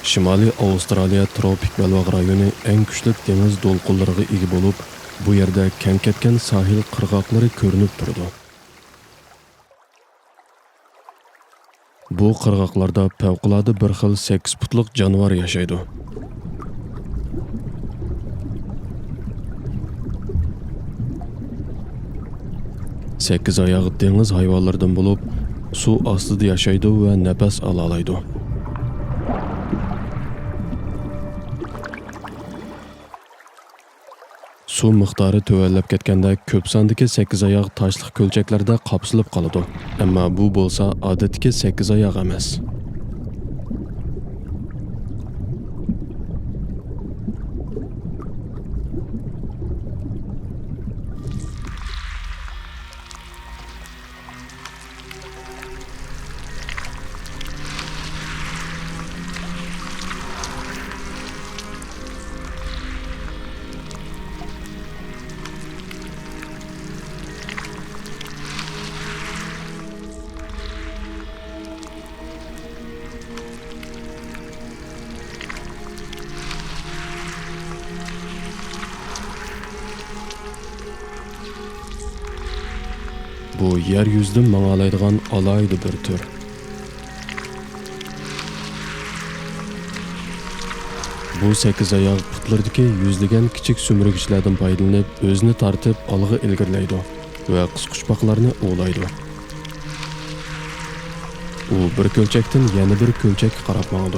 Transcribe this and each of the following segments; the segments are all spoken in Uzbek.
Shimoliy Avstraliya tropik belbog' rayoni eng kuchli dengiz to'lqinlariga ega bo'lib, bu yerda kam ketgan sahil qirg'oqlari ko'rinib turadi. Bu qirg'oqlarda favqulodda bir xil 8 futlik jonivor yashaydi. Sekiz oyoq dengiz hayvonlaridan bo'lib, suv ostida yashaydi va nafas ola oladi. Suv miqdori tövallab ketganda ko'p sondagi 8 oyoq toshliq ko'lchaklarda qopsilib qoladi. Ammo bu bo'lsa odatdagi 8 oyoq emas. Bu yer yüzüde mağalaydigan alaydı bir tür. Bu 8 oyoq putlardaki yüzlegen kichik sömürgüçlerden paydalanıp özünü tartıp algı ilgirleydi ve qisquchbaqlarni ovlaydi. U bir ko'lchakdan yana bir ko'lchak qarab mangdi.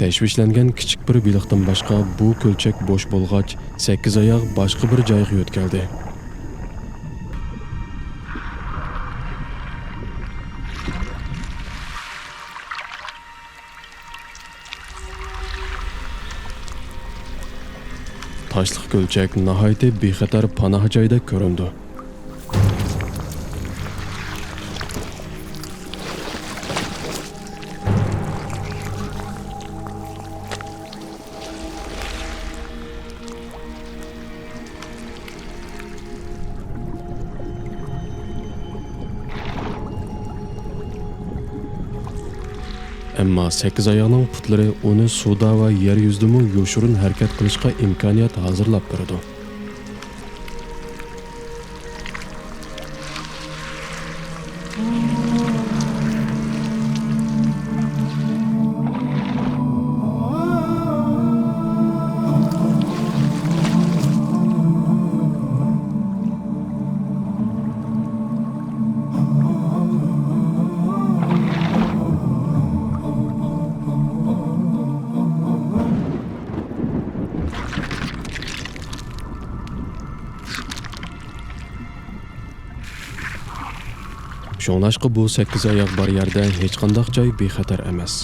Teşvişlengen kichik bir biliqdan başqa bu ko'lchak bo'sh bo'lg'ach 8 oyoq boshqa bir joyga yo'tkaldi. Toshliq ko'lchak nihoyatda bexatar panoh joyda ko'rindi. Ammo 8 oyoqning putlari uni suvda va yer yuzidami yo'shurun harakat qilishga imkoniyat hozirlab beradi. Şoңlashqa bu 8 oyoq bar yerda hech qanday joy bexatar emas.